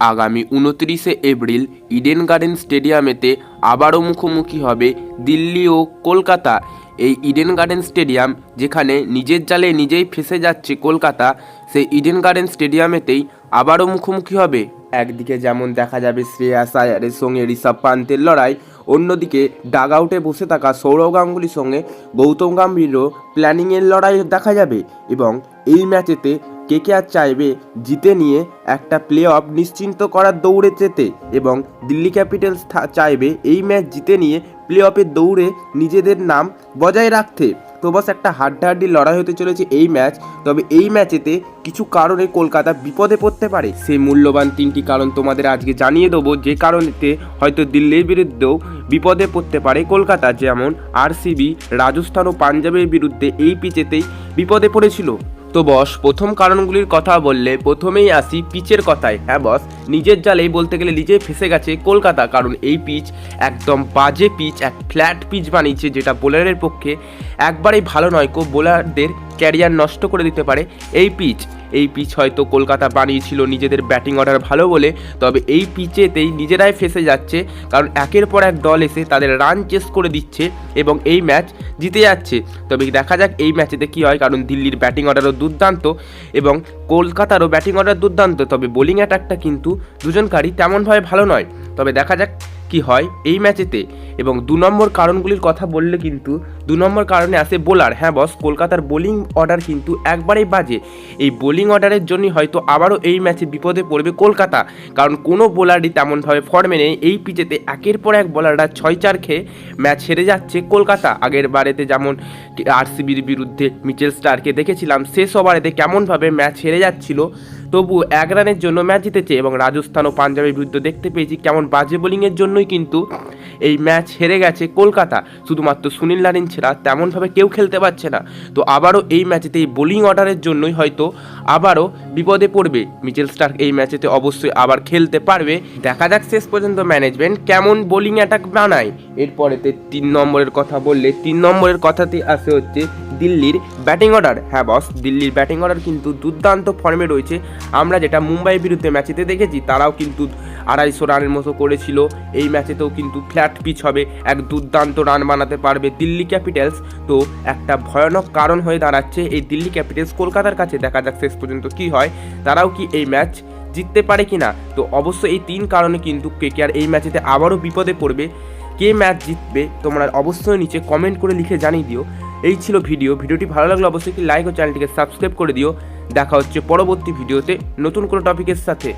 আগামী 29শে April Eden garden স্টেডিয়ামেতে আবারও মুখোমুখি হবে দিল্লি ও কলকাতা। এই ইডেন গার্ডেন স্টেডিয়াম যেখানে নিজের জালে নিজেই ফেঁসে যাচ্ছে কলকাতা, সেই ইডেন গার্ডেন স্টেডিয়ামেতেই আবারও মুখোমুখি হবে। একদিকে যেমন দেখা যাবে শ্রেয়াস আয়ারের সঙ্গে ঋষভ পান্তের লড়াই, অন্যদিকে ডাগ আউটে বসে থাকা সৌরভ গাঙ্গুলির সঙ্গে গৌতম গম্ভীরও প্ল্যানিংয়ের লড়াই দেখা যাবে। এবং এই ম্যাচেতে কেকেআর চাইবে জিতে নিয়ে একটা প্লে অফ নিশ্চিন্ত করার দৌড়ে যেতে, এবং দিল্লি ক্যাপিটালস চাইবে এই ম্যাচ জিতে নিয়ে প্লে অফের দৌড়ে নিজেদের নাম বজায় রাখতে। তো বাস একটা হাড্ডাহাড্ডি লড়াই হতে চলেছে এই ম্যাচ। তবে এই ম্যাচেতে কিছু কারণে কলকাতা বিপদে পড়তে পারে, সেই মূল্যবান 3টি কারণ তোমাদের আজকে জানিয়ে দেবো, যে কারণেতে হয়তো দিল্লির বিরুদ্ধেও বিপদে পড়তে পারে কলকাতা। যেমন আরসিবি, রাজস্থান ও পাঞ্জাবের বিরুদ্ধে এই পিচেতেই বিপদে পড়েছিল। তো বস, প্রথম কারণগুলির কথা বললে প্রথমেই আসি পিচের কথায়। হ্যাঁ বস, নিজের জালেই বলতে গেলে নিজে ফেসে গেছে কলকাতা, কারণ এই পিচ একদম বাজে পিচ, এক ফ্ল্যাট পিচ বানিয়েছে, যেটা বোলারের পক্ষে একবারেই ভালো নয়। বোলারদের ক্যারিয়ার নষ্ট করে দিতে পারে এই পিচ হয়তো কলকাতা বানিয়েছিল নিজেদের ব্যাটিং অর্ডার ভালো বলে, তবে এই পিচেতেই নিজেরাই ফেসে যাচ্ছে, কারণ একের পর এক দল এসে তাদের রান চেস করে দিচ্ছে এবং এই ম্যাচ জিতে যাচ্ছে। তবে দেখা যাক এই ম্যাচেতে কী হয়, কারণ দিল্লির ব্যাটিং অর্ডারও দুর্দান্ত এবং কলকাতারও ব্যাটিং অর্ডার দুর্দান্ত, তবে বোলিং অ্যাটাকটা কিন্তু দুজনকারই তেমনভাবে ভালো নয়। তবে দেখা যাক কি হয় এই ম্যাচেতে। এবং 2 নম্বর কারণগুলির কথা বললে কিন্তু 2 নম্বর কারণে আসে বোলার। হ্যাঁ বস, কলকাতার বোলিং অর্ডার কিন্তু একবারেই বাজে। এই বোলিং অর্ডারের জন্যই হয়তো আবারও এই ম্যাচে বিপদে পড়বে কলকাতা, কারণ কোনো বোলারই তেমনভাবে ফর্মে নেই। এই পিচেতে একের পর এক বোলাররা 6-4 খেয়ে ম্যাচ হেরে যাচ্ছে কলকাতা। আগের বারেতে যেমন আরসিবির বিরুদ্ধে মিচেল স্টার্ককে দেখেছিলাম, শেষ ওভারেতে কেমনভাবে ম্যাচ হেরে যাচ্ছিল, তবু 1 রানের জন্য ম্যাচ জিতেছে। এবং রাজস্থান ও পাঞ্জাবের বিরুদ্ধে দেখতে পেয়েছি কেমন বাজে বোলিংয়ের জন্যই কিন্তু এই ম্যাচ হেরে গেছে কলকাতা। শুধুমাত্র সুনীল নারিন ছাড়া তেমনভাবে কেউ খেলতে পারছে না। তো আবারও এই ম্যাচেতে এই বোলিং অর্ডারের জন্যই হয়তো আবারও বিপদে পড়বে মিচেল স্টার্ক। এই ম্যাচেতে অবশ্যই আবার খেলতে পারবে। দেখা যাক শেষ পর্যন্ত ম্যানেজমেন্ট কেমন বোলিং অ্যাটাক বানায়। এরপরেতে 3 নম্বরের কথা বললে 3 নম্বরের কথাতেই আসে হচ্ছে দিল্লির ব্যাটিং অর্ডার। হ্যাঁ বস, দিল্লির ব্যাটিং অর্ডার কিন্তু দুর্দান্ত ফর্মে রয়েছে। আমরা যেটা মুম্বাইয়ের বিরুদ্ধে ম্যাচেতে দেখেছি, তারাও কিন্তু 250 রানের মতো করেছিল। এই ম্যাচেতেও কিন্তু ফ্ল্যাট পিচ হবে, এক দুর্দান্ত রান বানাতে পারবে দিল্লি ক্যাপিটালস। তো একটা ভয়ানক কারণ হয়ে দাঁড়াচ্ছে এই দিল্লি ক্যাপিটালস কলকাতার কাছে। দেখা যাক শেষ পর্যন্ত কি হয়, তারাও কি এই ম্যাচ জিততে পারে কিনা। তো অবশ্যই এই 3 কারণে কিন্তু কেকেআর এই ম্যাচেতে আবারও বিপদে পড়বে। কে ম্যাচ জিতবে তোমরা অবশ্যই নিচে কমেন্ট করে লিখে জানিয়ে দিও। এই ছিল ভিডিওটি ভালো লাগলে অবশ্যই কি লাইক ও চ্যানেলটিকে সাবস্ক্রাইব করে দিও। দেখা হচ্ছে পরবর্তী ভিডিওতে নতুন কোনো টপিকের সাথে।